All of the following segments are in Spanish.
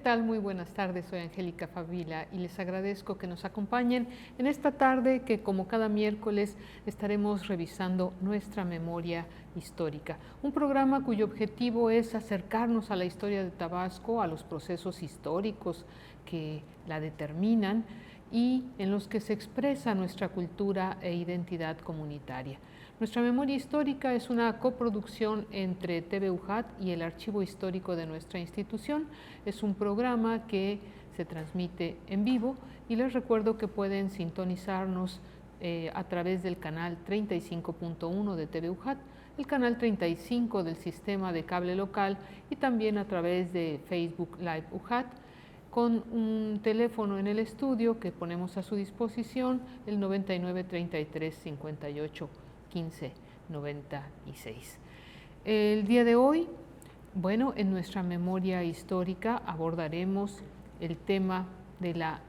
tal? Muy buenas tardes, soy Angélica Favila y les agradezco que nos acompañen en esta tarde que, como cada miércoles, estaremos revisando nuestra memoria histórica. Un programa cuyo objetivo es acercarnos a la historia de Tabasco, a los procesos históricos que la determinan y en los que se expresa nuestra cultura e identidad comunitaria. Nuestra memoria histórica es una coproducción entre TV UJAT y el Archivo Histórico de nuestra institución. Es un programa que se transmite en vivo y les recuerdo que pueden sintonizarnos a través del canal 35.1 de TV UJAT, el canal 35 del sistema de cable local y también a través de Facebook Live UJAT, con un teléfono en el estudio que ponemos a su disposición, el 99 33 58 15 96. El día de hoy, bueno, en nuestra memoria histórica abordaremos el tema de la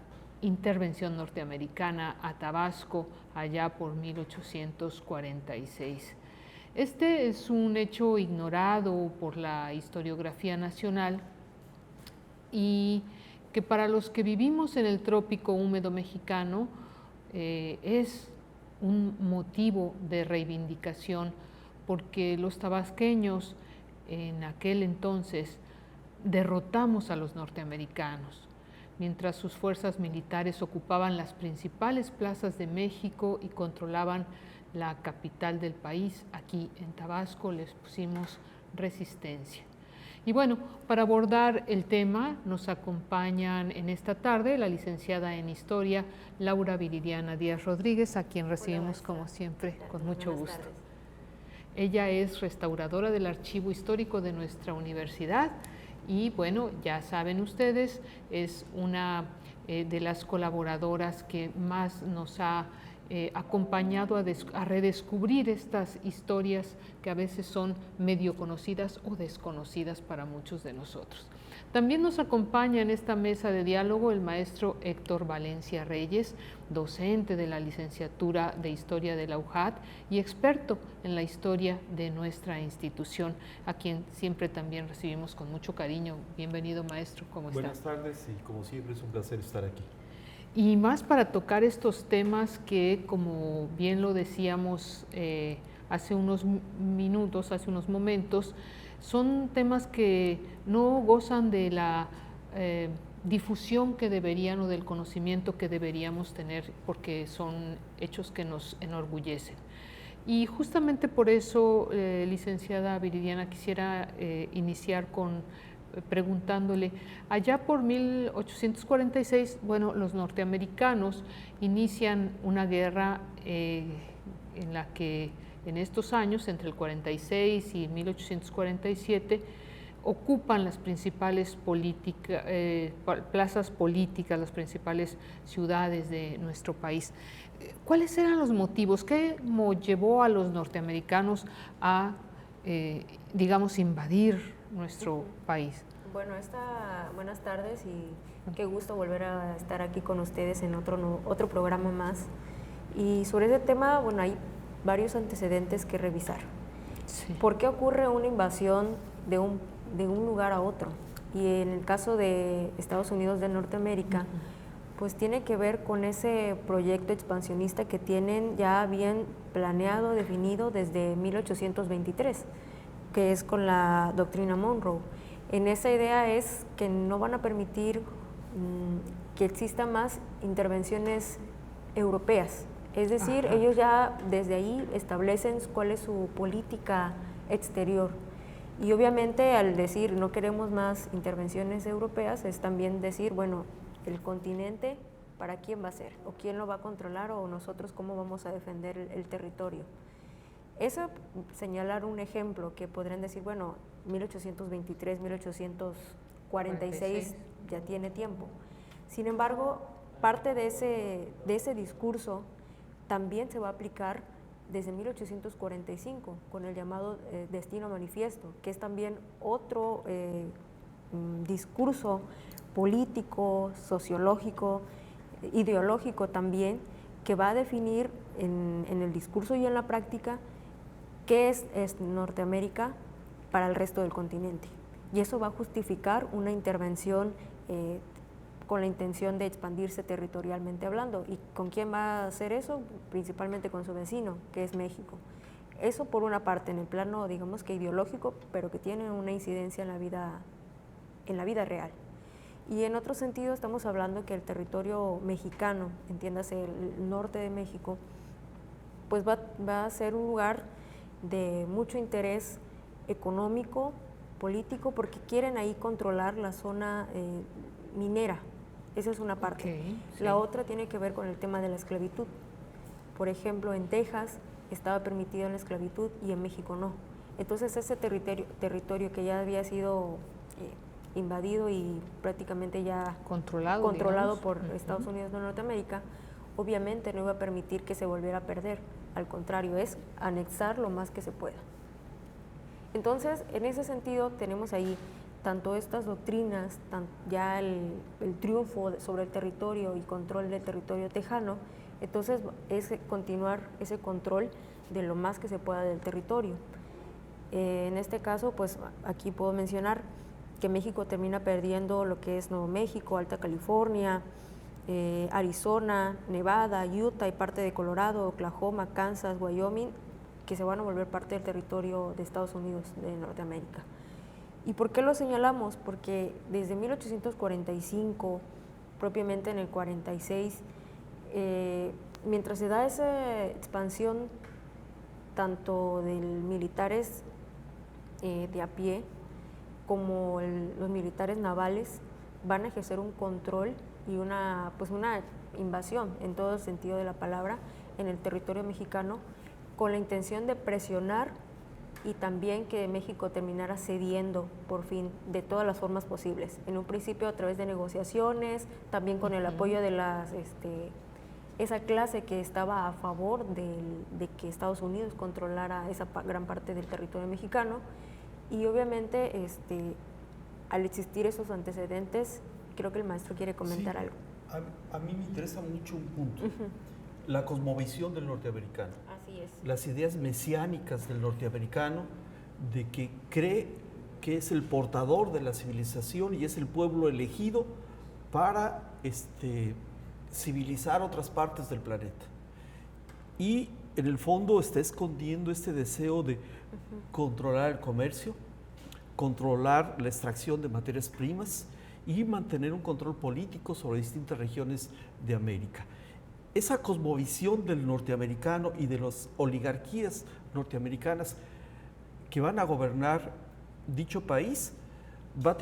intervención norteamericana a Tabasco allá por 1846. Este es un hecho ignorado por la historiografía nacional y que para los que vivimos en el trópico húmedo mexicano es un motivo de reivindicación, porque los tabasqueños en aquel entonces derrotamos a los norteamericanos, mientras sus fuerzas militares ocupaban las principales plazas de México y controlaban la capital del país. Aquí en Tabasco les pusimos resistencia. Y bueno, para abordar el tema nos acompañan en esta tarde la licenciada en Historia Laura Viridiana Díaz Rodríguez, a quien recibimos como siempre con mucho gusto. Ella es restauradora del Archivo Histórico de nuestra universidad y bueno, ya saben ustedes, es una de las colaboradoras que más nos ha acompañado a redescubrir estas historias que a veces son medio conocidas o desconocidas para muchos de nosotros. También nos acompaña en esta mesa de diálogo el maestro Héctor Valencia Reyes, docente de la licenciatura de Historia de la UJAT y experto en la historia de nuestra institución, a quien siempre también recibimos con mucho cariño. Bienvenido, maestro, ¿cómo está? Buenas tardes y como siempre es un placer estar aquí. Y más para tocar estos temas que, como bien lo decíamos hace unos minutos, hace unos momentos, son temas que no gozan de la difusión que deberían o del conocimiento que deberíamos tener, porque son hechos que nos enorgullecen. Y justamente por eso, licenciada Viridiana, quisiera iniciar preguntándole, allá por 1846, bueno, los norteamericanos inician una guerra en la que en estos años, entre el 46 y 1847, ocupan las principales plazas políticas, las principales ciudades de nuestro país. ¿Cuáles eran los motivos? ¿Qué llevó a los norteamericanos a, digamos, invadir nuestro país? Bueno, buenas tardes y qué gusto volver a estar aquí con ustedes en otro programa más. Y sobre ese tema, bueno, hay varios antecedentes que revisar. Sí. ¿Por qué ocurre una invasión de un lugar a otro? Y en el caso de Estados Unidos de Norteamérica, pues tiene que ver con ese proyecto expansionista que tienen ya bien planeado, definido desde 1823, que es con la doctrina Monroe. En esa idea es que no van a permitir que existan más intervenciones europeas. Es decir, ellos ya desde ahí establecen cuál es su política exterior. Y obviamente al decir no queremos más intervenciones europeas es también decir, bueno, el continente, ¿para quién va a ser? ¿O quién lo va a controlar? ¿O nosotros cómo vamos a defender el territorio? Eso, señalar un ejemplo que podrían decir, bueno, 1823, 1846 ya tiene tiempo. Sin embargo, parte de ese discurso también se va a aplicar desde 1845 con el llamado Destino Manifiesto, que es también otro discurso político, sociológico, ideológico también, que va a definir en el discurso y en la práctica qué es Norteamérica para el resto del continente. Y eso va a justificar una intervención eh, con la intención de expandirse territorialmente hablando. ¿Y con quién va a hacer eso? Principalmente con su vecino, que es México. Eso por una parte, en el plano, digamos que ideológico, pero que tiene una incidencia en la vida real. Y en otro sentido estamos hablando que el territorio mexicano, entiéndase el norte de México, pues va a ser un lugar de mucho interés económico, político, porque quieren ahí controlar la zona minera. Esa es una parte. Okay, sí. La otra tiene que ver con el tema de la esclavitud. Por ejemplo, en Texas estaba permitida la esclavitud y en México no. Entonces ese territorio que ya había sido invadido y prácticamente ya controlado por Estados Unidos de Norteamérica, obviamente no iba a permitir que se volviera a perder. Al contrario, es anexar lo más que se pueda. Entonces, en ese sentido, tenemos ahí tanto estas doctrinas, ya el triunfo sobre el territorio y control del territorio tejano. Entonces, es continuar ese control de lo más que se pueda del territorio. En este caso, pues aquí puedo mencionar que México termina perdiendo lo que es Nuevo México, Alta California, Arizona, Nevada, Utah y parte de Colorado, Oklahoma, Kansas, Wyoming, que se van a volver parte del territorio de Estados Unidos de Norteamérica. ¿Y por qué lo señalamos? Porque desde 1845, propiamente en el 46, mientras se da esa expansión tanto de militares de a pie como los militares navales, van a ejercer un control y una invasión en todo el sentido de la palabra en el territorio mexicano, con la intención de presionar y también que México terminara cediendo por fin de todas las formas posibles. En un principio a través de negociaciones, también con el apoyo de esa clase que estaba a favor de que Estados Unidos controlara esa gran parte del territorio mexicano. Y obviamente al existir esos antecedentes, creo que el maestro quiere comentar algo. A mí me interesa mucho un punto. La cosmovisión del norteamericano. Así es. Las ideas mesiánicas del norteamericano, de que cree que es el portador de la civilización y es el pueblo elegido para civilizar otras partes del planeta. Y en el fondo está escondiendo este deseo de controlar el comercio, controlar la extracción de materias primas y mantener un control político sobre distintas regiones de América. Esa cosmovisión del norteamericano y de las oligarquías norteamericanas que van a gobernar dicho país va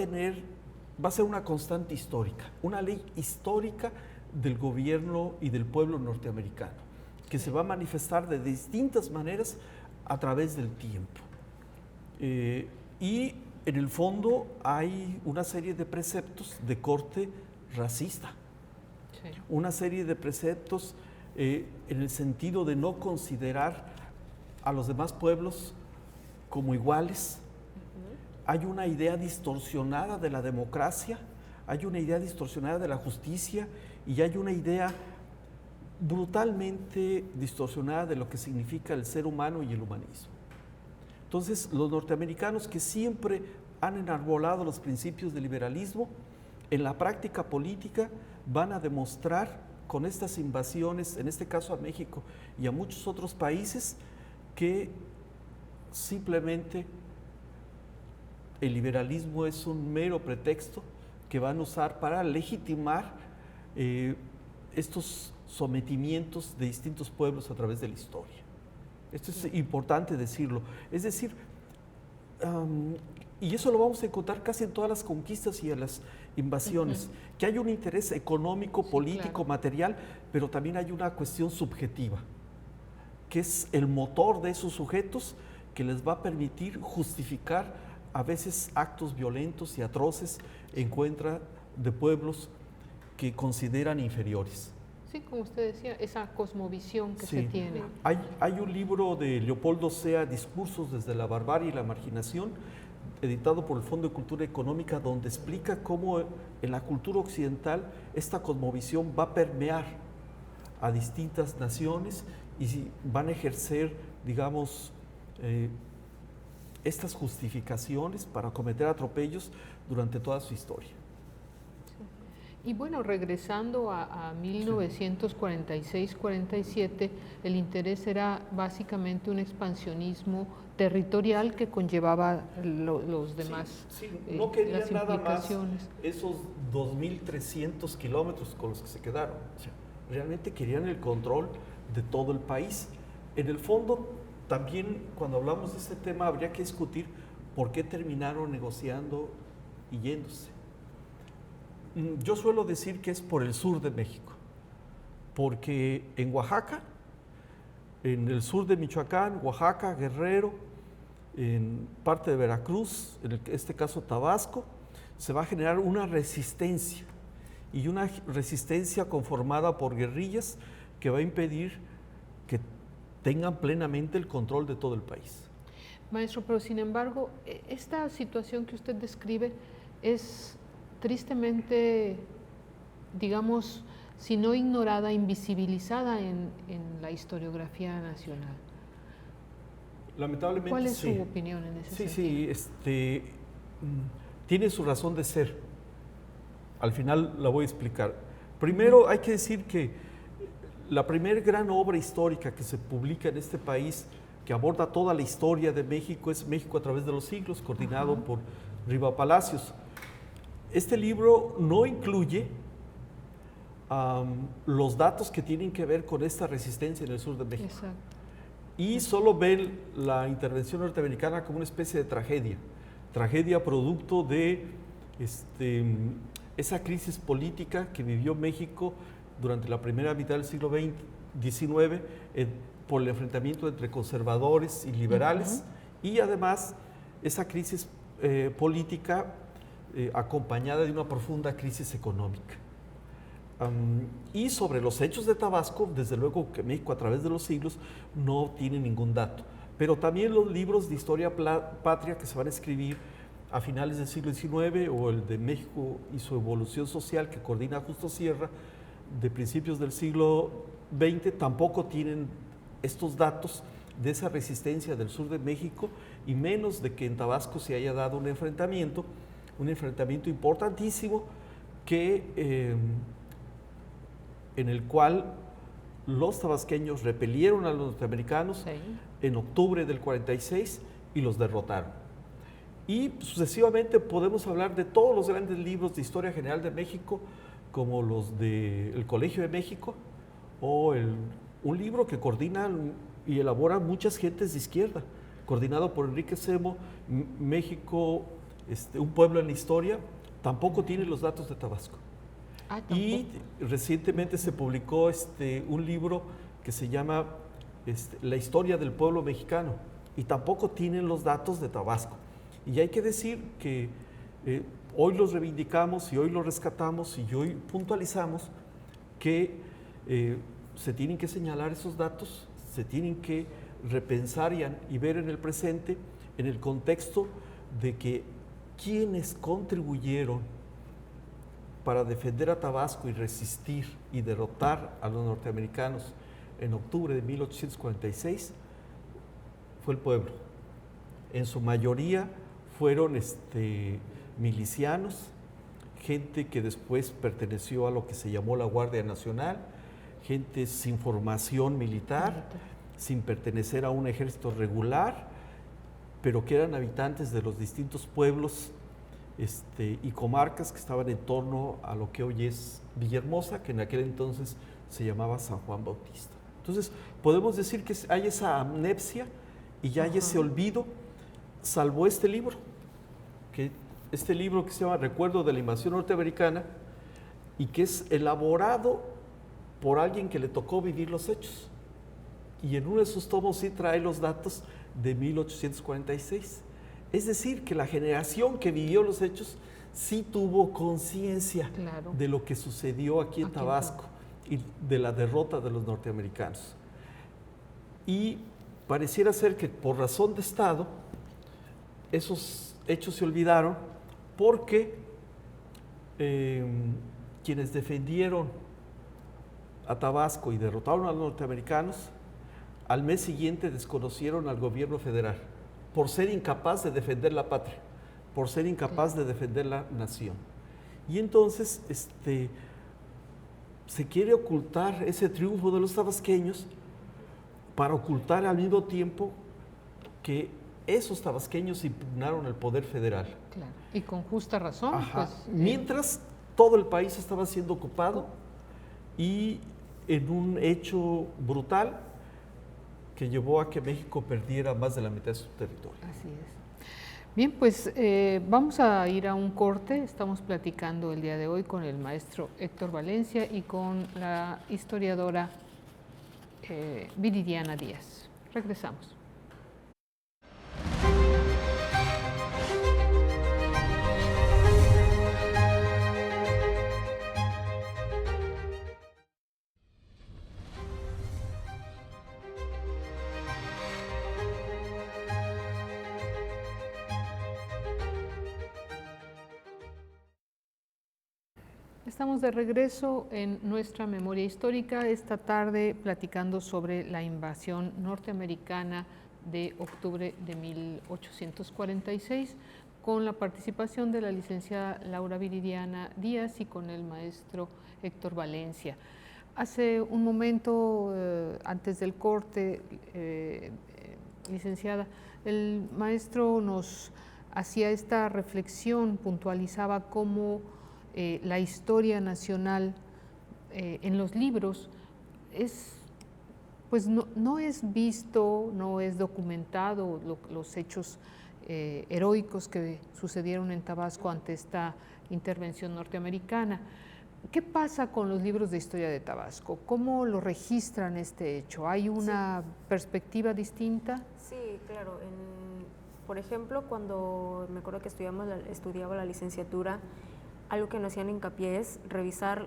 a ser una constante histórica, una ley histórica del gobierno y del pueblo norteamericano, que se va a manifestar de distintas maneras a través del tiempo. Y en el fondo hay una serie de preceptos de corte racista. Una serie de preceptos en el sentido de no considerar a los demás pueblos como iguales. Hay una idea distorsionada de la democracia, hay una idea distorsionada de la justicia y hay una idea brutalmente distorsionada de lo que significa el ser humano y el humanismo. Entonces, los norteamericanos que siempre han enarbolado los principios del liberalismo, en la práctica política van a demostrar con estas invasiones, en este caso a México y a muchos otros países, que simplemente el liberalismo es un mero pretexto que van a usar para legitimar estos sometimientos de distintos pueblos a través de la historia. Esto es importante decirlo. Es decir, y eso lo vamos a encontrar casi en todas las conquistas y en las invasiones, que hay un interés económico, político, material, pero también hay una cuestión subjetiva, que es el motor de esos sujetos que les va a permitir justificar a veces actos violentos y atroces en contra de pueblos que consideran inferiores. Sí, como usted decía, esa cosmovisión que se tiene. Hay un libro de Leopoldo Sea, Discursos desde la barbarie y la marginación, editado por el Fondo de Cultura Económica, donde explica cómo en la cultura occidental esta cosmovisión va a permear a distintas naciones y van a ejercer, digamos, estas justificaciones para cometer atropellos durante toda su historia. Sí. Y bueno, regresando a 1946-47, el interés era básicamente un expansionismo territorial que conllevaba los demás, no querían las nada más implicaciones. esos 2.300 kilómetros con los que se quedaron. O sea, realmente querían el control de todo el país. En el fondo, también cuando hablamos de este tema, habría que discutir por qué terminaron negociando y yéndose. Yo suelo decir que es por el sur de México, porque en Oaxaca, en el sur de Michoacán, Oaxaca, Guerrero, en parte de Veracruz, en este caso Tabasco, se va a generar una resistencia, y una resistencia conformada por guerrillas que va a impedir que tengan plenamente el control de todo el país. Maestro, pero sin embargo, esta situación que usted describe es tristemente, digamos, si no ignorada, invisibilizada en la historiografía nacional. Lamentablemente, ¿Cuál es sí. su opinión en ese sentido? Sí, tiene su razón de ser. Al final la voy a explicar. Primero hay que decir que la primera gran obra histórica que se publica en este país, que aborda toda la historia de México, es México a través de los siglos, coordinado por Riva Palacios. Este libro no incluye los datos que tienen que ver con esta resistencia en el sur de México. Exacto. Y solo ven la intervención norteamericana como una especie de tragedia producto de esa crisis política que vivió México durante la primera mitad del siglo XIX por el enfrentamiento entre conservadores y liberales, y además esa crisis política acompañada de una profunda crisis económica. Y sobre los hechos de Tabasco, desde luego que México a través de los siglos no tiene ningún dato, pero también los libros de historia patria que se van a escribir a finales del siglo XIX, o el de México y su evolución social que coordina Justo Sierra, de principios del siglo XX, tampoco tienen estos datos de esa resistencia del sur de México, y menos de que en Tabasco se haya dado un enfrentamiento importantísimo que en el cual los tabasqueños repelieron a los norteamericanos en octubre del 46 y los derrotaron. Y sucesivamente podemos hablar de todos los grandes libros de historia general de México, como los del Colegio de México, o un libro que coordinan y elaboran muchas gentes de izquierda, coordinado por Enrique Semo, México, un pueblo en la historia. Tampoco tiene los datos de Tabasco. Y recientemente se publicó un libro que se llama La historia del pueblo mexicano, y tampoco tienen los datos de Tabasco. Y hay que decir que hoy los reivindicamos y hoy los rescatamos y hoy puntualizamos que se tienen que señalar esos datos, se tienen que repensar y ver en el presente, en el contexto de que quienes contribuyeron para defender a Tabasco y resistir y derrotar a los norteamericanos en octubre de 1846 fue el pueblo. En su mayoría fueron milicianos, gente que después perteneció a lo que se llamó la Guardia Nacional, gente sin formación militar, sin pertenecer a un ejército regular, pero que eran habitantes de los distintos pueblos y comarcas que estaban en torno a lo que hoy es Villahermosa, que en aquel entonces se llamaba San Juan Bautista. Entonces, podemos decir que hay esa amnesia y ya hay ese olvido, salvo este libro, que se llama Recuerdo de la Invasión Norteamericana, y que es elaborado por alguien que le tocó vivir los hechos. Y en uno de sus tomos sí trae los datos de 1846. Es decir, que la generación que vivió los hechos sí tuvo conciencia de lo que sucedió aquí en Tabasco y de la derrota de los norteamericanos. Y pareciera ser que por razón de Estado esos hechos se olvidaron, porque quienes defendieron a Tabasco y derrotaron a los norteamericanos, al mes siguiente desconocieron al gobierno federal por ser incapaz de defender la patria, por ser incapaz de defender la nación. Y entonces se quiere ocultar ese triunfo de los tabasqueños para ocultar al mismo tiempo que esos tabasqueños impugnaron el poder federal. Claro. Y con justa razón. Ajá. Pues, Mientras todo el país estaba siendo ocupado y en un hecho brutal que llevó a que México perdiera más de la mitad de su territorio. Así es. Bien, pues vamos a ir a un corte. Estamos platicando el día de hoy con el maestro Héctor Valencia y con la historiadora Viridiana Díaz. Regresamos. Estamos de regreso en nuestra memoria histórica, esta tarde platicando sobre la invasión norteamericana de octubre de 1846, con la participación de la licenciada Laura Viridiana Díaz y con el maestro Héctor Valencia. Hace un momento, antes del corte, licenciada, el maestro nos hacía esta reflexión, puntualizaba cómo la historia nacional en los libros pues no es visto, no es documentado los hechos heroicos que sucedieron en Tabasco ante esta intervención norteamericana. ¿Qué pasa con los libros de historia de Tabasco? ¿Cómo lo registran este hecho? ¿Hay una perspectiva distinta? Sí, claro. Por ejemplo, cuando me acuerdo que estudiaba la licenciatura, algo que nos hacían hincapié es revisar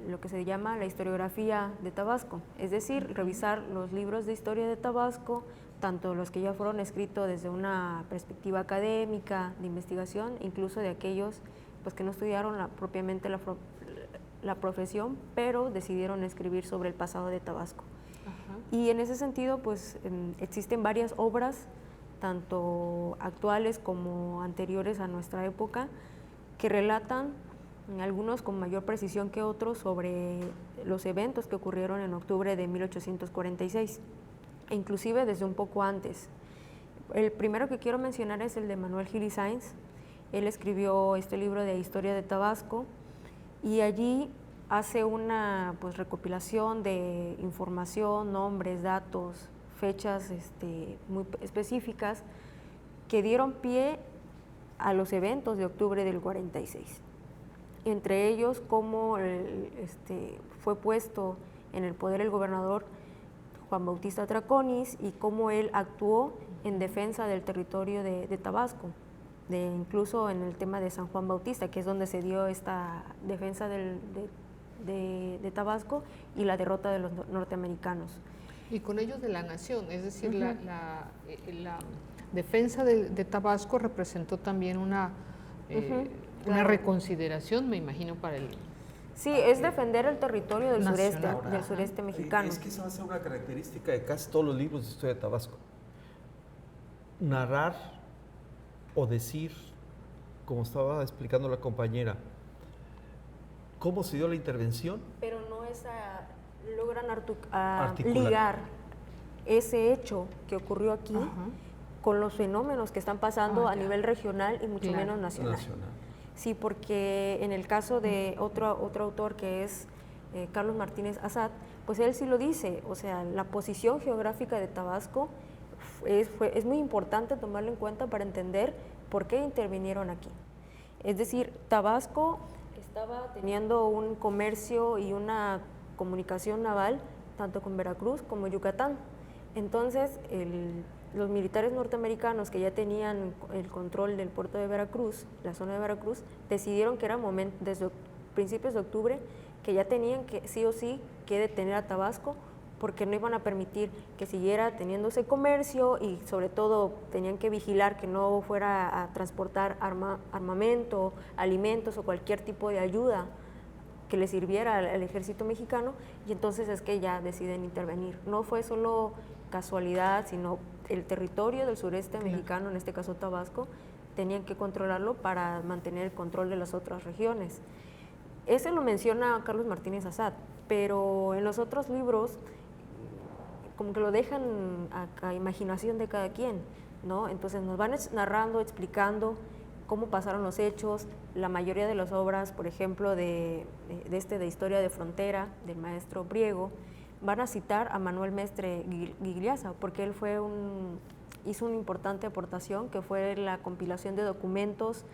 lo que se llama la historiografía de Tabasco, es decir, revisar los libros de historia de Tabasco, tanto los que ya fueron escritos desde una perspectiva académica, de investigación, incluso de aquellos pues, que no estudiaron propiamente la profesión, pero decidieron escribir sobre el pasado de Tabasco. Ajá. Y en ese sentido, pues existen varias obras, tanto actuales como anteriores a nuestra época, que relatan, algunos con mayor precisión que otros, sobre los eventos que ocurrieron en octubre de 1846, e inclusive desde un poco antes. El primero que quiero mencionar es el de Manuel Gil y Sáenz. Él escribió este libro de Historia de Tabasco y allí hace una recopilación de información, nombres, datos, fechas muy específicas que dieron pie a los eventos de octubre del 46. Entre ellos, cómo fue puesto en el poder el gobernador Juan Bautista Traconis y cómo él actuó en defensa del territorio de Tabasco, incluso en el tema de San Juan Bautista, que es donde se dio esta defensa de Tabasco y la derrota de los norteamericanos. Y con ellos de la nación, es decir, la defensa de Tabasco representó también una reconsideración, me imagino, para el... Sí, es defender el territorio del sureste mexicano. Es que esa va a ser una característica de casi todos los libros de historia de Tabasco. Narrar o decir, como estaba explicando la compañera, cómo se dio la intervención. Pero no logran ligar ese hecho que ocurrió aquí con los fenómenos que están pasando a nivel regional y mucho menos nacional. Sí, porque en el caso de otro autor que es Carlos Martínez Assad, pues él sí lo dice, o sea, la posición geográfica de Tabasco es muy importante tomarlo en cuenta para entender por qué intervinieron aquí. Es decir, Tabasco estaba teniendo un comercio y una comunicación naval tanto con Veracruz como Yucatán. Entonces, los militares norteamericanos que ya tenían el control del puerto de Veracruz, la zona de Veracruz, decidieron que era momento, desde principios de octubre, que ya tenían que sí o sí que detener a Tabasco, porque no iban a permitir que siguiera teniéndose comercio y sobre todo tenían que vigilar que no fuera a transportar armamento, alimentos o cualquier tipo de ayuda que le sirviera al ejército mexicano, y entonces es que ya deciden intervenir. No fue solo casualidad, sino el territorio del sureste mexicano, en este caso Tabasco, tenían que controlarlo para mantener el control de las otras regiones. Ese lo menciona Carlos Martínez Assad, pero en los otros libros como que lo dejan a imaginación de cada quien, ¿no? Entonces nos van narrando, explicando cómo pasaron los hechos. La mayoría de las obras, por ejemplo, de Historia de Frontera, del maestro Priego, van a citar a Manuel Mestre Gigliasa, porque él hizo una importante aportación, que fue la compilación de documentos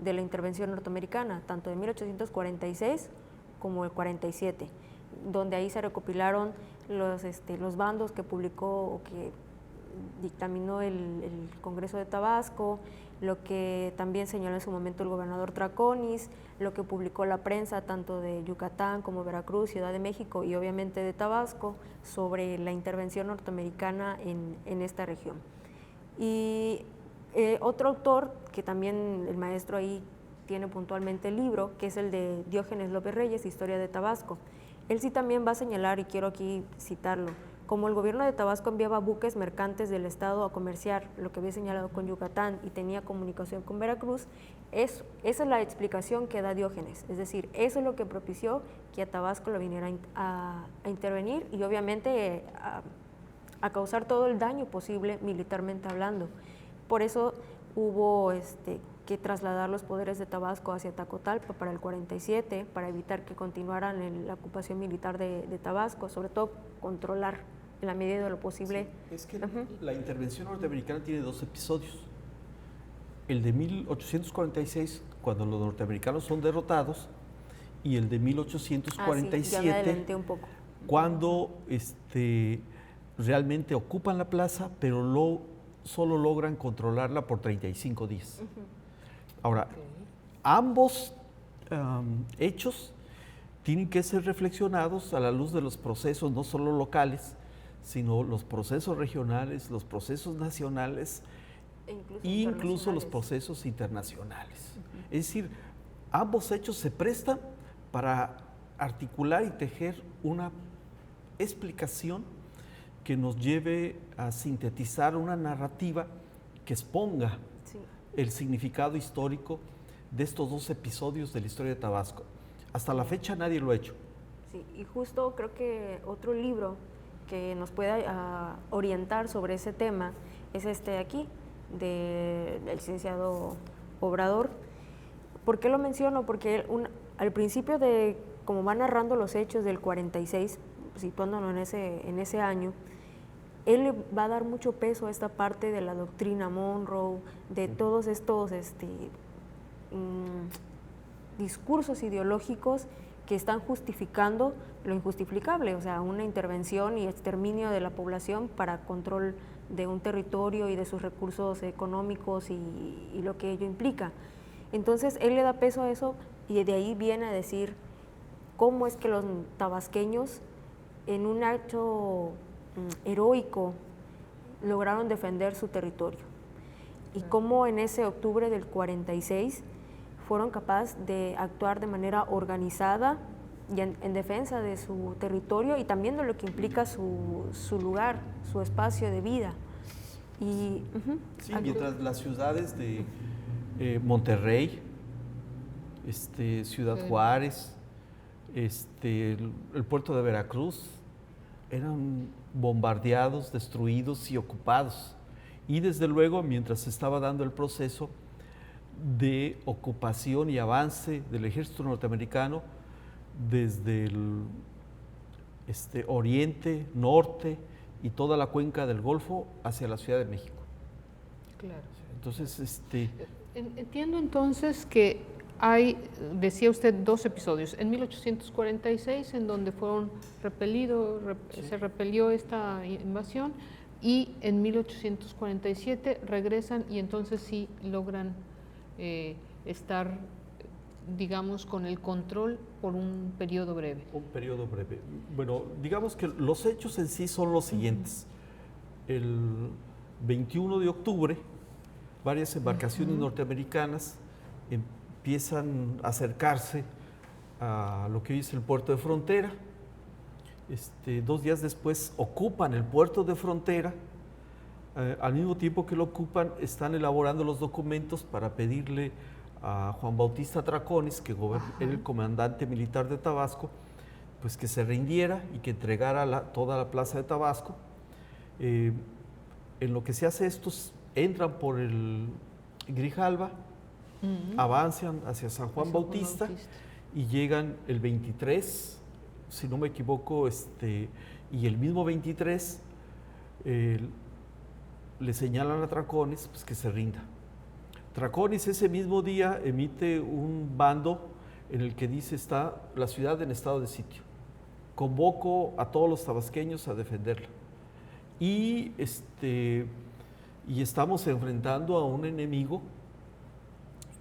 de la intervención norteamericana, tanto de 1846 como el 47, donde ahí se recopilaron los bandos que publicó o que dictaminó el Congreso de Tabasco, lo que también señaló en su momento el gobernador Traconis, lo que publicó la prensa tanto de Yucatán como Veracruz, Ciudad de México y obviamente de Tabasco sobre la intervención norteamericana en esta región. Y otro autor que también el maestro ahí tiene puntualmente el libro, que es el de Diógenes López Reyes, Historia de Tabasco. Él sí también va a señalar, y quiero aquí citarlo, como el gobierno de Tabasco enviaba buques mercantes del estado a comerciar, lo que había señalado con Yucatán, y tenía comunicación con Veracruz, esa es la explicación que da Diógenes, es decir, eso es lo que propició que a Tabasco lo viniera a intervenir y obviamente a causar todo el daño posible militarmente hablando. Por eso hubo que trasladar los poderes de Tabasco hacia Tacotalpa para el 47, para evitar que continuaran la ocupación militar de Tabasco, sobre todo controlar en la medida de lo posible. Sí, es que la intervención norteamericana tiene dos episodios. El de 1846, cuando los norteamericanos son derrotados, y el de 1847, ya me adelanté un poco. Cuando realmente ocupan la plaza, pero solo logran controlarla por 35 días. Ahora, ambos hechos tienen que ser reflexionados a la luz de los procesos no solo locales, sino los procesos regionales, los procesos nacionales e incluso los procesos internacionales. Es decir, ambos hechos se prestan para articular y tejer una explicación que nos lleve a sintetizar una narrativa que exponga el significado histórico de estos dos episodios de la historia de Tabasco. Hasta la fecha nadie lo ha hecho. Sí, y justo creo que otro libro que nos pueda orientar sobre ese tema es este de aquí, del licenciado Obrador. ¿Por qué lo menciono? Porque al principio de, como va narrando los hechos del 46, situándonos en ese año, él le va a dar mucho peso a esta parte de la doctrina Monroe, de todos estos discursos ideológicos que están justificando lo injustificable, o sea, una intervención y exterminio de la población para control de un territorio y de sus recursos económicos y lo que ello implica. Entonces, él le da peso a eso y de ahí viene a decir cómo es que los tabasqueños, en un acto heroico, lograron defender su territorio. Y cómo en ese octubre del 46 fueron capaces de actuar de manera organizada y en defensa de su territorio y también de lo que implica su lugar, su espacio de vida. Y, sí, mientras las ciudades de Monterrey, Ciudad Juárez, el puerto de Veracruz, eran bombardeados, destruidos y ocupados. Y desde luego, mientras se estaba dando el proceso de ocupación y avance del ejército norteamericano desde el oriente, norte y toda la cuenca del Golfo hacia la Ciudad de México. Claro. Entonces, entiendo entonces que hay, decía usted, dos episodios. En 1846, en donde se repelió esta invasión, y en 1847 regresan y entonces sí logran estar, digamos, con el control por un periodo breve. Un periodo breve. Bueno, digamos que los hechos en sí son los siguientes. El 21 de octubre, varias embarcaciones norteamericanas empiezan a acercarse a lo que hoy es el puerto de Frontera. 2 días después ocupan el puerto de Frontera Al mismo tiempo que lo ocupan, están elaborando los documentos para pedirle a Juan Bautista Traconis, que era el comandante militar de Tabasco, pues que se rindiera y que entregara toda la plaza de Tabasco. En lo que se hace estos, entran por el Grijalva, avanzan hacia San Juan Bautista y llegan el 23, si no me equivoco, y el mismo 23 le señalan a Traconis pues, que se rinda. Traconis ese mismo día emite un bando en el que dice está la ciudad en estado de sitio. Convoco a todos los tabasqueños a defenderla. Y estamos enfrentando a un enemigo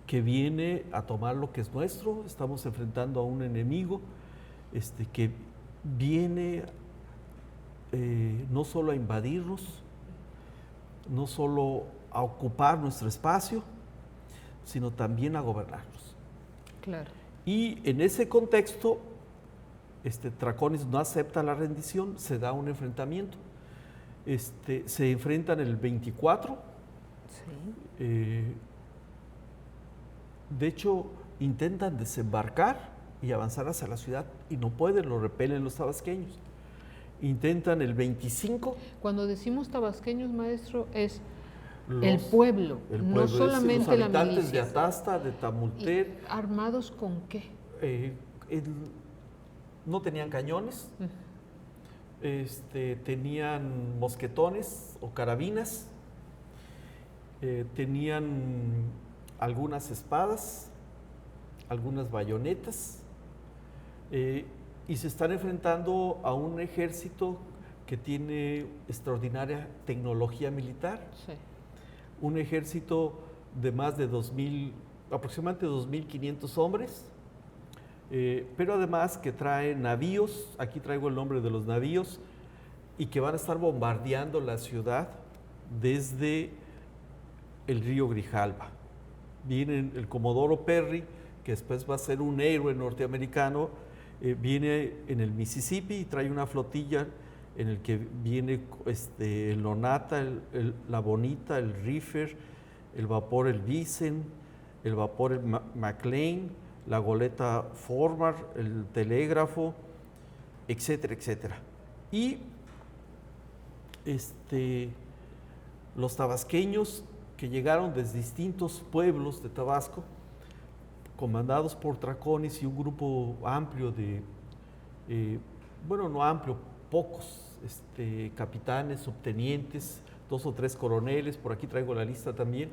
que viene a tomar lo que es nuestro, estamos enfrentando a un enemigo que viene no solo a invadirnos, no solo a ocupar nuestro espacio, sino también a gobernarnos. Claro. Y en ese contexto, Traconis no acepta la rendición, se da un enfrentamiento. Se enfrentan el 24. Sí. De hecho, intentan desembarcar y avanzar hacia la ciudad y no pueden, lo repelen los tabasqueños. Intentan el 25. Cuando decimos tabasqueños, maestro, es el pueblo, no solamente los la habitantes milicia. de Atasta, de Tamulter. ¿Armados con qué? No tenían cañones, tenían mosquetones o carabinas, tenían algunas espadas, algunas bayonetas, y se están enfrentando a un ejército que tiene extraordinaria tecnología militar. Sí. Un ejército de más de aproximadamente 2.500 hombres, pero además que trae navíos, aquí traigo el nombre de los navíos, y que van a estar bombardeando la ciudad desde el río Grijalva. Viene el Comodoro Perry, que después va a ser un héroe norteamericano, viene en el Mississippi y trae una flotilla en el que viene el Onata, la Bonita, el Reefer, el vapor el Vicen, el vapor el McLean, la goleta Formar, el telégrafo, etcétera, etcétera. Y los tabasqueños que llegaron desde distintos pueblos de Tabasco, comandados por Traconis y un grupo amplio no amplio, pocos capitanes, subtenientes, 2 o 3 coroneles, por aquí traigo la lista también,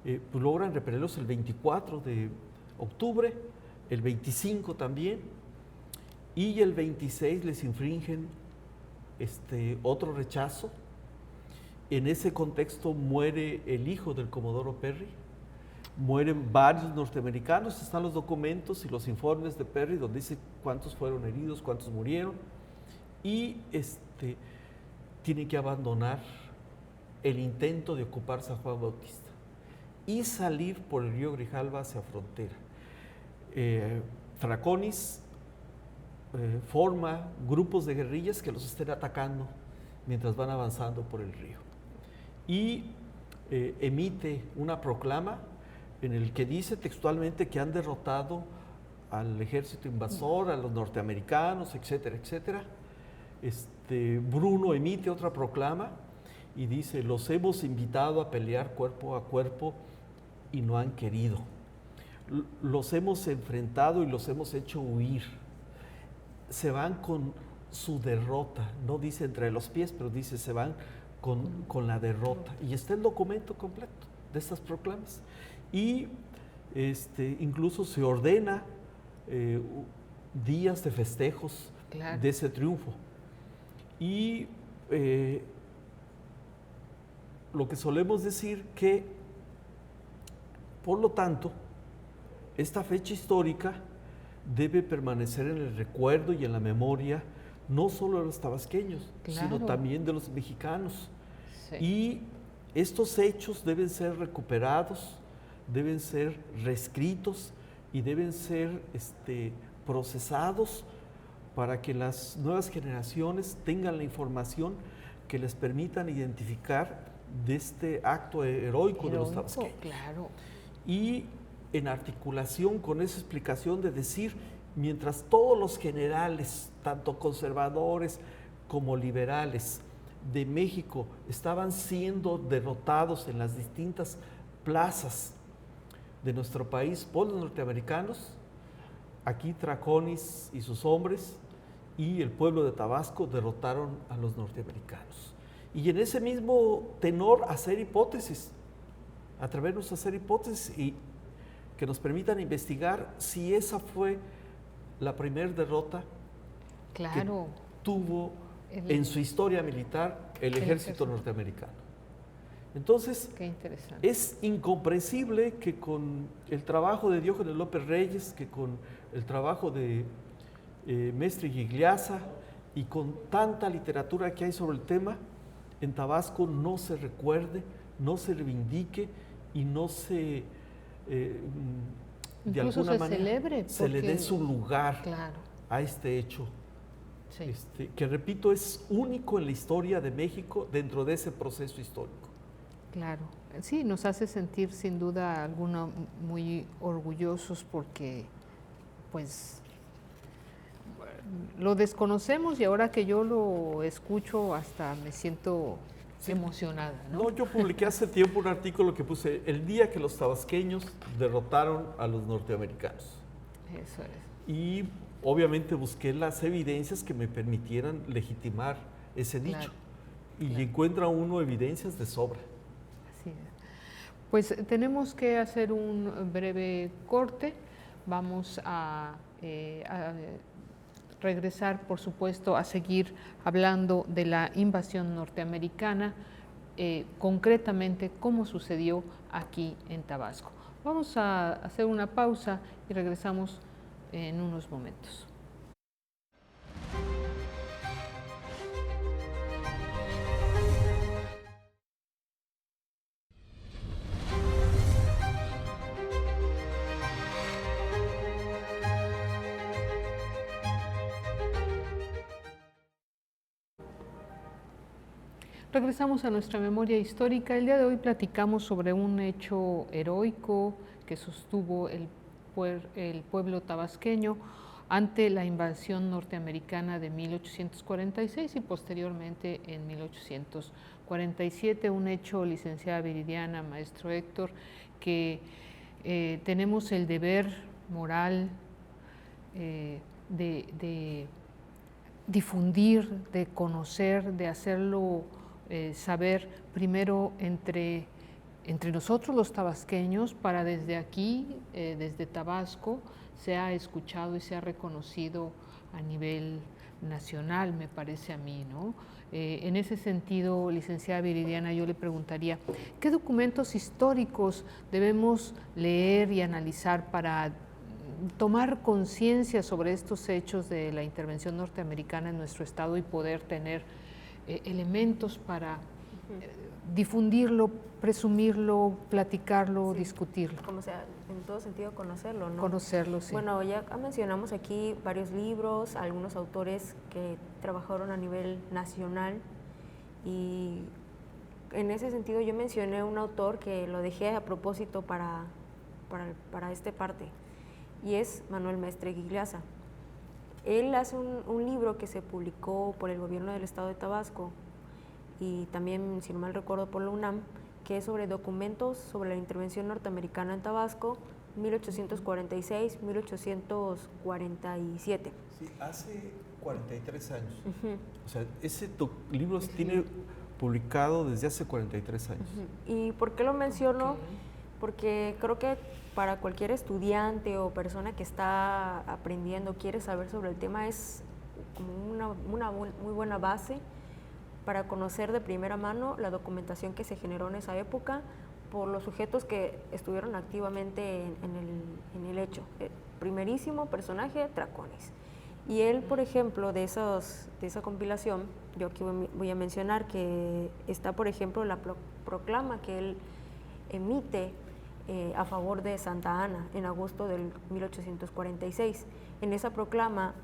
pues logran repelerlos el 24 de octubre, el 25 también, y el 26 les infringen otro rechazo. En ese contexto muere el hijo del Comodoro Perry, mueren varios norteamericanos, están los documentos y los informes de Perry donde dice cuántos fueron heridos, cuántos murieron, y tienen que abandonar el intento de ocupar San Juan Bautista y salir por el río Grijalva hacia frontera. Traconis forma grupos de guerrillas que los estén atacando mientras van avanzando por el río y emite una proclama en el que dice textualmente que han derrotado al ejército invasor, a los norteamericanos, etcétera, etcétera. Bruno emite otra proclama y dice: los hemos invitado a pelear cuerpo a cuerpo y no han querido. Los hemos enfrentado y los hemos hecho huir. Se van con su derrota, no dice entre los pies, pero dice se van con la derrota. Y está el documento completo de estas proclamas. Y incluso se ordena días de festejos de ese triunfo. Y lo que solemos decir que, por lo tanto, esta fecha histórica debe permanecer en el recuerdo y en la memoria no solo de los tabasqueños, sino también de los mexicanos. Sí. Y estos hechos deben ser recuperados, deben ser reescritos y deben ser procesados para que las nuevas generaciones tengan la información que les permitan identificar de este acto heroico de los tabasqueños. Claro. Y en articulación con esa explicación de decir, mientras todos los generales, tanto conservadores como liberales de México, estaban siendo derrotados en las distintas plazas de nuestro país por los norteamericanos, aquí Traconis y sus hombres y el pueblo de Tabasco derrotaron a los norteamericanos. Y en ese mismo tenor hacer hipótesis, atrevernos a hacer hipótesis y que nos permitan investigar si esa fue la primera derrota que tuvo en su historia militar el ejército norteamericano. Entonces, qué interesante. Es incomprensible que con el trabajo de Diógenes López Reyes, que con el trabajo de Mestre Gigliasa y con tanta literatura que hay sobre el tema, en Tabasco no se recuerde, no se reivindique y no se, de alguna manera, se le dé su lugar a este hecho. Sí. Que repito, es único en la historia de México dentro de ese proceso histórico. Claro, sí, nos hace sentir sin duda alguna muy orgullosos porque pues lo desconocemos y ahora que yo lo escucho hasta me siento emocionada, ¿no? Yo publiqué hace tiempo un artículo que puse el día que los tabasqueños derrotaron a los norteamericanos. Eso es. Y obviamente busqué las evidencias que me permitieran legitimar ese dicho. Y encuentra uno evidencias de sobra. Así es. Pues tenemos que hacer un breve corte. Vamos a regresar, por supuesto, a seguir hablando de la invasión norteamericana, concretamente cómo sucedió aquí en Tabasco. Vamos a hacer una pausa y regresamos en unos momentos. Regresamos a nuestra memoria histórica. El día de hoy platicamos sobre un hecho heroico que sostuvo el pueblo tabasqueño ante la invasión norteamericana de 1846 y posteriormente en 1847, un hecho, licenciada Viridiana, maestro Héctor, que tenemos el deber moral de difundir, de conocer, de hacerlo saber primero entre nosotros los tabasqueños, para desde aquí, desde Tabasco, sea escuchado y sea reconocido a nivel nacional, me parece a mí, ¿no? En ese sentido, licenciada Viridiana, yo le preguntaría, ¿qué documentos históricos debemos leer y analizar para tomar conciencia sobre estos hechos de la intervención norteamericana en nuestro estado y poder tener elementos para difundirlo, presumirlo, platicarlo, discutirlo? Como sea, en todo sentido conocerlo, ¿no? Conocerlo, sí. Bueno, ya mencionamos aquí varios libros, algunos autores que trabajaron a nivel nacional, y en ese sentido yo mencioné un autor que lo dejé a propósito para esta parte, y es Manuel Mestre Gigliasa. Él hace un libro que se publicó por el gobierno del estado de Tabasco y también, si no mal recuerdo, por la UNAM, que es sobre documentos sobre la intervención norteamericana en Tabasco, 1846-1847. Sí, hace 43 años. O sea, ese libro tiene publicado desde hace 43 años. ¿Y por qué lo menciono? Porque creo que para cualquier estudiante o persona que está aprendiendo, quiere saber sobre el tema, es como una muy buena base para conocer de primera mano la documentación que se generó en esa época por los sujetos que estuvieron activamente en el hecho. El primerísimo personaje, Traconis. Y él, por ejemplo, de esa compilación, yo aquí voy a mencionar que está, por ejemplo, la proclama que él emite a favor de Santa Ana en agosto del 1846. En esa proclama,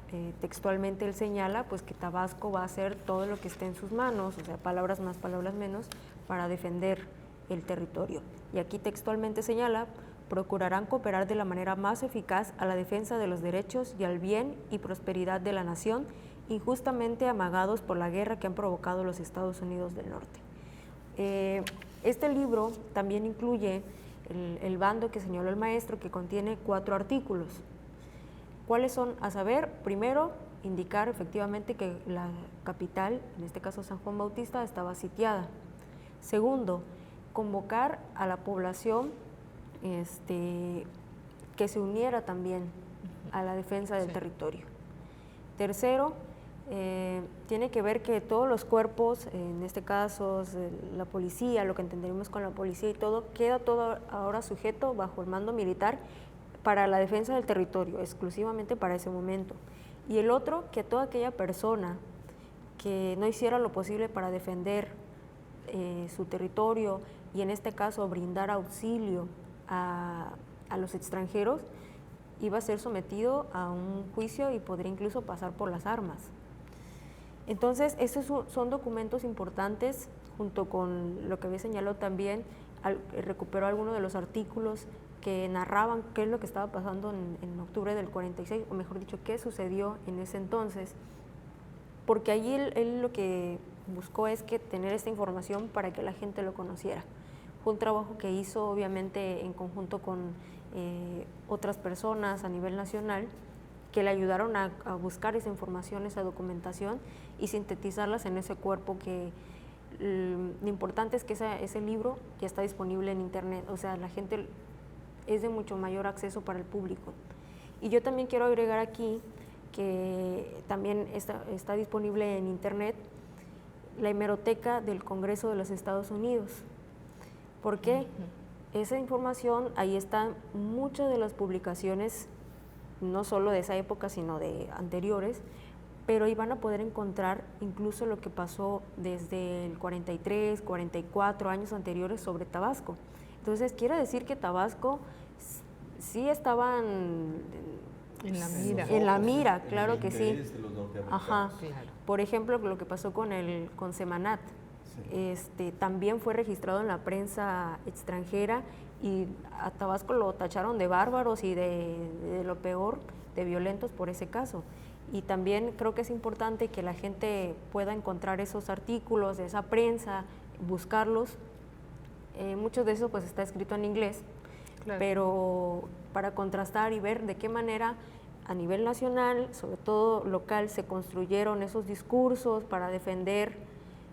textualmente él señala pues, que Tabasco va a hacer todo lo que esté en sus manos, o sea, palabras más, palabras menos, para defender el territorio. Y aquí textualmente señala: procurarán cooperar de la manera más eficaz a la defensa de los derechos y al bien y prosperidad de la nación, injustamente amagados por la guerra que han provocado los Estados Unidos del Norte. Este libro también incluye el bando que señaló el maestro, que contiene 4 artículos. ¿Cuáles son? A saber, primero, indicar efectivamente que la capital, en este caso San Juan Bautista, estaba sitiada. Segundo, convocar a la población que se uniera también a la defensa del territorio. Tercero, tiene que ver que todos los cuerpos, en este caso la policía, lo que entenderemos con la policía y todo, queda todo ahora sujeto bajo el mando militar para la defensa del territorio, exclusivamente para ese momento. Y el otro, que toda aquella persona que no hiciera lo posible para defender su territorio y en este caso brindar auxilio a los extranjeros, iba a ser sometido a un juicio y podría incluso pasar por las armas. Entonces, esos son documentos importantes, junto con lo que había señalado también, recuperó algunos de los artículos que narraban qué es lo que estaba pasando en octubre del 46, o mejor dicho, qué sucedió en ese entonces, porque allí él lo que buscó es que tener esta información para que la gente lo conociera. Fue un trabajo que hizo obviamente en conjunto con otras personas a nivel nacional, que le ayudaron a buscar esa información, esa documentación y sintetizarlas en ese cuerpo que lo importante es que ese libro ya está disponible en internet, o sea, la gente es de mucho mayor acceso para el público. Y yo también quiero agregar aquí que también está disponible en internet la hemeroteca del Congreso de los Estados Unidos. ¿Por qué? Esa información, ahí están muchas de las publicaciones, no solo de esa época, sino de anteriores, pero ahí van a poder encontrar incluso lo que pasó desde el 43, 44 años anteriores sobre Tabasco. Entonces, quiere decir que Tabasco sí estaban en la mira. En la mira, claro que sí. De los norteamericanos. Ajá. Claro. Por ejemplo, lo que pasó con Semanat. Sí. También fue registrado en la prensa extranjera y a Tabasco lo tacharon de bárbaros y de lo peor, de violentos por ese caso. Y también creo que es importante que la gente pueda encontrar esos artículos de esa prensa, buscarlos. Mucho de eso pues está escrito en inglés, claro, pero para contrastar y ver de qué manera a nivel nacional, sobre todo local, se construyeron esos discursos para defender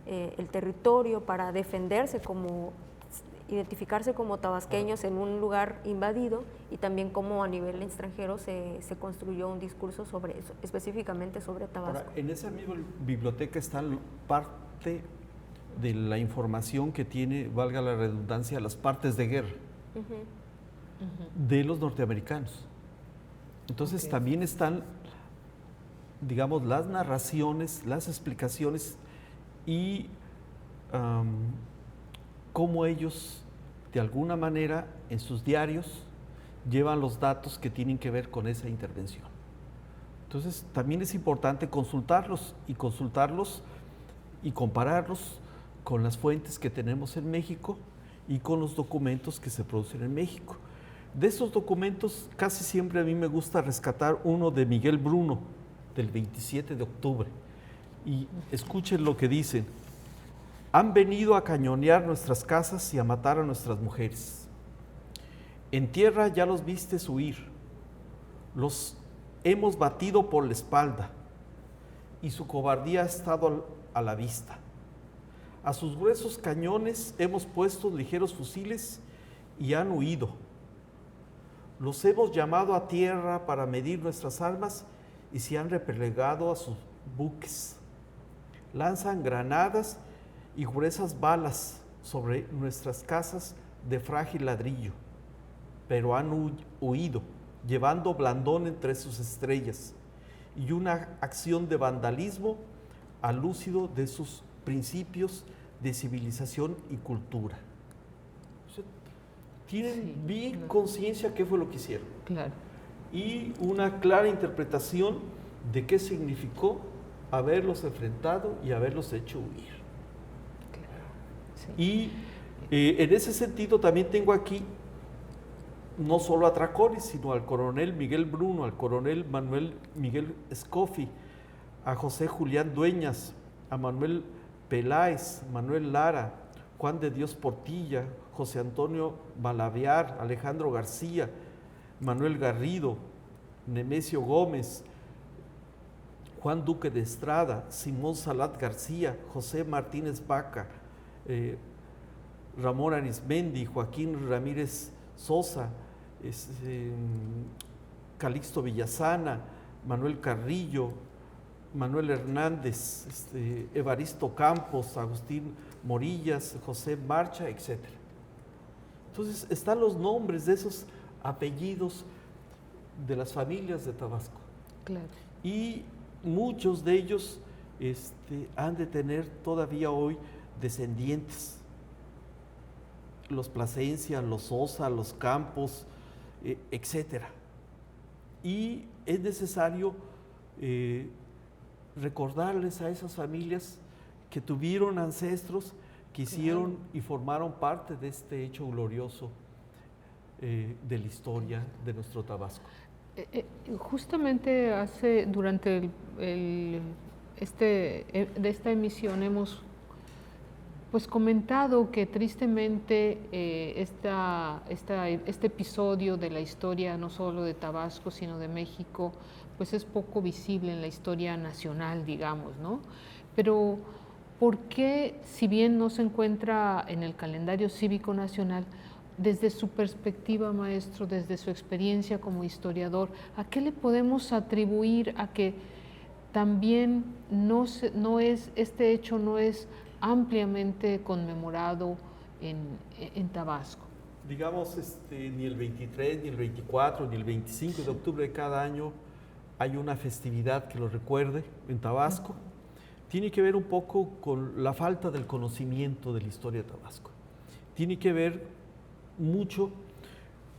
el territorio, para defenderse identificarse como tabasqueños en un lugar invadido, y también cómo a nivel extranjero se construyó un discurso sobre eso, específicamente sobre Tabasco. Ahora, en esa misma biblioteca está parte de la información que tiene, valga la redundancia, las partes de guerra de los norteamericanos. Entonces también están, digamos, las narraciones, las explicaciones y cómo ellos, de alguna manera, en sus diarios, llevan los datos que tienen que ver con esa intervención. Entonces, también es importante consultarlos y compararlos con las fuentes que tenemos en México y con los documentos que se producen en México. De esos documentos, casi siempre a mí me gusta rescatar uno de Miguel Bruno, del 27 de octubre. Y escuchen lo que dicen: han venido a cañonear nuestras casas y a matar a nuestras mujeres. En tierra ya los vistes huir, los hemos batido por la espalda y su cobardía ha estado a la vista. A sus gruesos cañones hemos puesto ligeros fusiles y han huido. Los hemos llamado a tierra para medir nuestras armas y se han replegado a sus buques. Lanzan granadas y gruesas balas sobre nuestras casas de frágil ladrillo, pero han huido, llevando blandón entre sus estrellas y una acción de vandalismo alúcido de sus principios de civilización y cultura. O sea, tienen bien conciencia qué fue lo que hicieron. Claro. y una clara interpretación de qué significó haberlos enfrentado y haberlos hecho huir. Sí. Y en ese sentido también tengo aquí no solo a Traconis, sino al coronel Miguel Bruno, al coronel Manuel Miguel Escofi, a José Julián Dueñas, a Manuel Peláez, Manuel Lara, Juan de Dios Portilla, José Antonio Malaviar, Alejandro García, Manuel Garrido, Nemesio Gómez, Juan Duque de Estrada, Simón Salat García, José Martínez Vaca, Ramón Arismendi, Joaquín Ramírez Sosa, Calixto Villasana, Manuel Carrillo, Manuel Hernández, Evaristo Campos, Agustín Morillas, José Marcha, etc. Entonces están los nombres de esos apellidos de las familias de Tabasco. Claro. Y muchos de ellos han de tener todavía hoy descendientes. Los Plasencia, los Sosa, los Campos, etc. Y es necesario recordarles a esas familias que tuvieron ancestros que hicieron y formaron parte de este hecho glorioso de la historia de nuestro Tabasco. Justamente durante de esta emisión hemos pues comentado que tristemente este episodio de la historia no solo de Tabasco sino de México pues es poco visible en la historia nacional, digamos, ¿no? Pero ¿por qué, si bien no se encuentra en el calendario cívico nacional, desde su perspectiva, maestro, desde su experiencia como historiador, a qué le podemos atribuir a que también este hecho no es ampliamente conmemorado en Tabasco? Digamos, ni el 23, ni el 24, ni el 25 de octubre de cada año hay una festividad que lo recuerde en Tabasco. Tiene que ver un poco con la falta del conocimiento de la historia de Tabasco. Tiene que ver mucho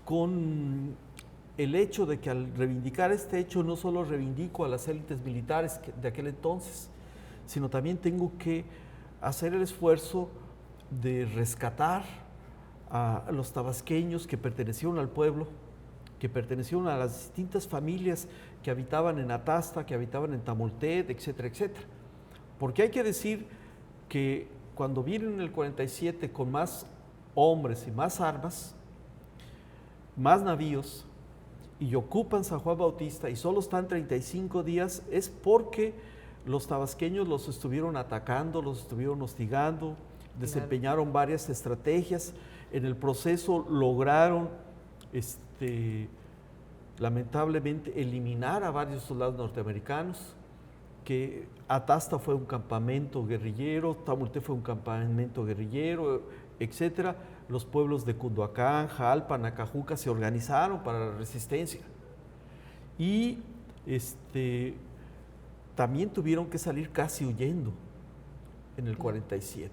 con el hecho de que al reivindicar este hecho no solo reivindico a las élites militares de aquel entonces, sino también tengo que hacer el esfuerzo de rescatar a los tabasqueños que pertenecieron al pueblo, que pertenecieron a las distintas familias que habitaban en Atasta, que habitaban en Tamoltec, etcétera, etcétera. Porque hay que decir que cuando vienen en el 47 con más hombres y más armas, más navíos, y ocupan San Juan Bautista y solo están 35 días, es porque los tabasqueños los estuvieron atacando, los estuvieron hostigando, desempeñaron varias estrategias. En el proceso lograron, lamentablemente, eliminar a varios soldados norteamericanos, que Atasta fue un campamento guerrillero, Tamultec fue un campamento guerrillero, etcétera. Los pueblos de Cunduacán, Jalpa, Nacajuca se organizaron para la resistencia y también tuvieron que salir casi huyendo en el 47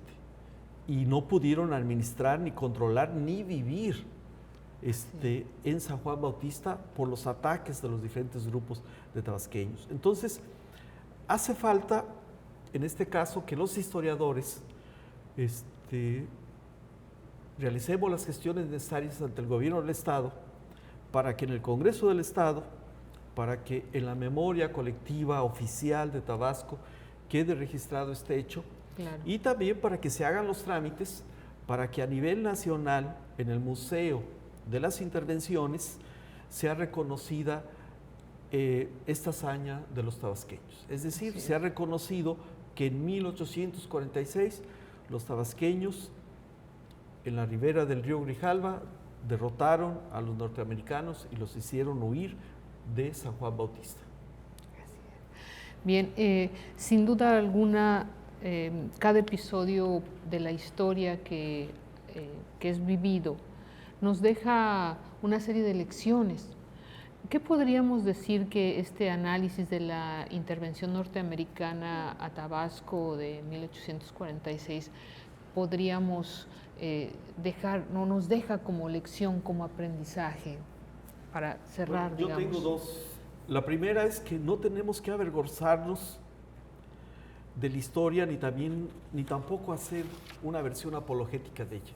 y no pudieron administrar, ni controlar, ni vivir en San Juan Bautista por los ataques de los diferentes grupos de tabasqueños. Entonces, hace falta, en este caso, que los historiadores realicemos las gestiones necesarias ante el gobierno del Estado para que en el Congreso del Estado, para que en la memoria colectiva oficial de Tabasco quede registrado este hecho, claro, y también para que se hagan los trámites para que a nivel nacional, en el Museo de las Intervenciones, sea reconocida esta hazaña de los tabasqueños. Es decir, se ha reconocido que en 1846 los tabasqueños en la ribera del río Grijalva derrotaron a los norteamericanos y los hicieron huir de San Juan Bautista. Bien, sin duda alguna, cada episodio de la historia que es vivido nos deja una serie de lecciones. ¿Qué podríamos decir que este análisis de la intervención norteamericana a Tabasco de 1846 podríamos nos deja como lección, como aprendizaje? para cerrar, Bueno, yo digamos. tengo dos. La primera es que no tenemos que avergonzarnos de la historia ni tampoco hacer una versión apologética de ella.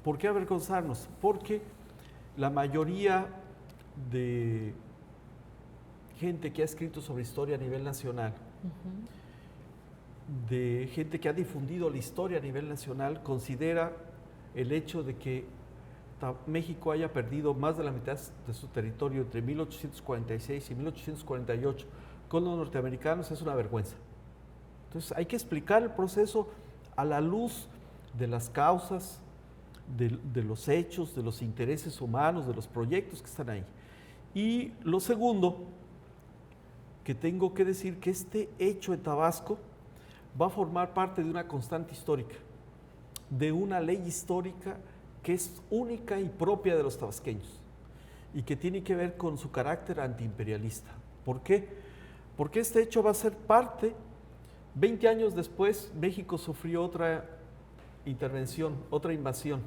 ¿Por qué avergonzarnos? Porque la mayoría de gente que ha escrito sobre historia a nivel nacional, de gente que ha difundido la historia a nivel nacional, considera el hecho de que México haya perdido más de la mitad de su territorio entre 1846 y 1848 con los norteamericanos es una vergüenza. Entonces hay que explicar el proceso a la luz de las causas, de los hechos, de los intereses humanos, de los proyectos que están ahí. Y lo segundo, que tengo que decir que este hecho en Tabasco va a formar parte de una constante histórica, de una ley histórica que es única y propia de los tabasqueños y que tiene que ver con su carácter antiimperialista. ¿Por qué? Porque este hecho va a ser parte. 20 años después, México sufrió otra intervención, otra invasión.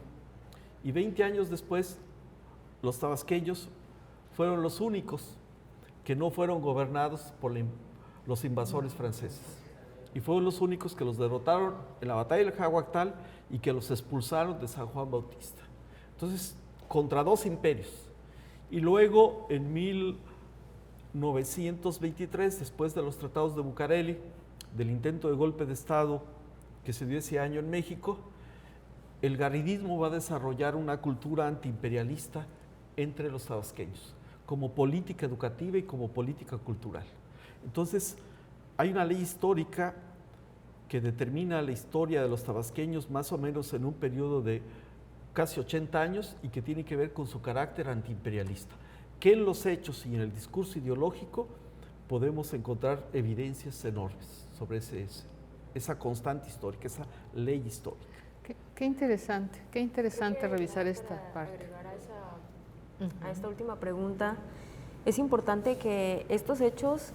Y 20 años después, los tabasqueños fueron los únicos que no fueron gobernados por los invasores franceses. Y fueron los únicos que los derrotaron en la batalla del Jaguactal y que los expulsaron de San Juan Bautista. Entonces, contra dos imperios. Y luego, en 1923, después de los tratados de Bucareli, del intento de golpe de Estado que se dio ese año en México, el garridismo va a desarrollar una cultura antiimperialista entre los tabasqueños, como política educativa y como política cultural. Entonces, hay una ley histórica que determina la historia de los tabasqueños más o menos en un periodo de casi 80 años y que tiene que ver con su carácter antiimperialista, que en los hechos y en el discurso ideológico podemos encontrar evidencias enormes sobre esa constante histórica, esa ley histórica. Qué interesante revisar esta parte. Agregar a esta última pregunta, es importante que estos hechos,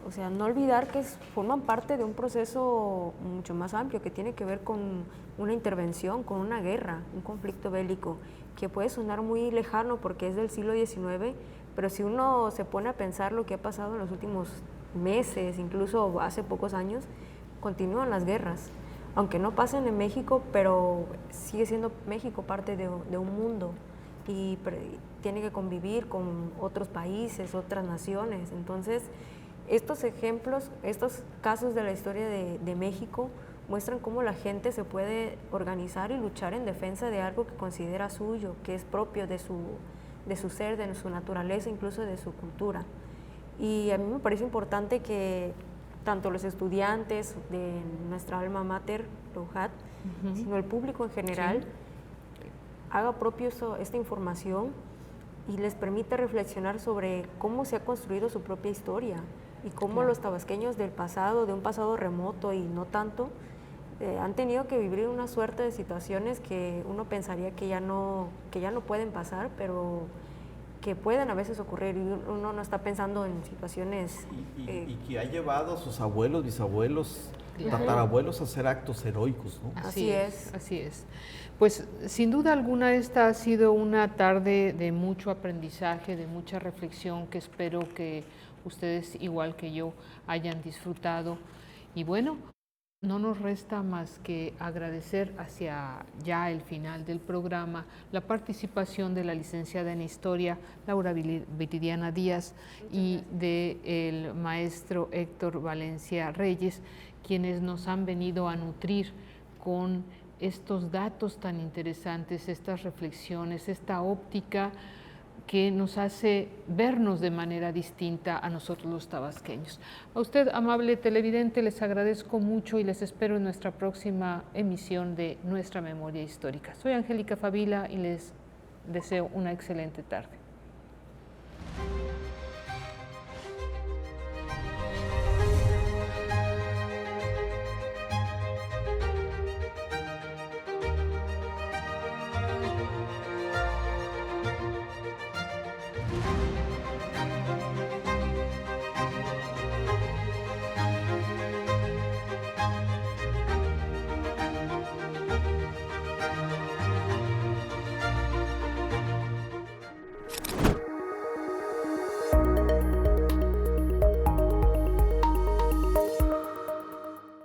o sea, no olvidar que forman parte de un proceso mucho más amplio que tiene que ver con una intervención, con una guerra, un conflicto bélico, que puede sonar muy lejano porque es del siglo XIX, pero si uno se pone a pensar lo que ha pasado en los últimos meses, incluso hace pocos años, continúan las guerras. Aunque no pasen en México, pero sigue siendo México parte de un mundo y tiene que convivir con otros países, otras naciones. Entonces, estos ejemplos, estos casos de la historia de México muestran cómo la gente se puede organizar y luchar en defensa de algo que considera suyo, que es propio de su ser, de su naturaleza, incluso de su cultura. Y a mí me parece importante que tanto los estudiantes de nuestra alma mater, la UJAT, sino el público en general, haga propio esta información y les permita reflexionar sobre cómo se ha construido su propia historia y cómo los tabasqueños del pasado, de un pasado remoto y no tanto, han tenido que vivir una suerte de situaciones que uno pensaría que ya no pueden pasar, pero que pueden a veces ocurrir y uno no está pensando en situaciones... Y que ha llevado a sus abuelos, bisabuelos, tatarabuelos a hacer actos heroicos, ¿no? Así es. Así es. Pues sin duda alguna esta ha sido una tarde de mucho aprendizaje, de mucha reflexión que espero que ustedes, igual que yo, hayan disfrutado. Y bueno, no nos resta más que agradecer hacia ya el final del programa la participación de la licenciada en Historia, Laura Viridiana Díaz, y del maestro Héctor Valencia Reyes, quienes nos han venido a nutrir con estos datos tan interesantes, estas reflexiones, esta óptica que nos hace vernos de manera distinta a nosotros los tabasqueños. A usted, amable televidente, les agradezco mucho y les espero en nuestra próxima emisión de Nuestra Memoria Histórica. Soy Angélica Favila y les deseo una excelente tarde.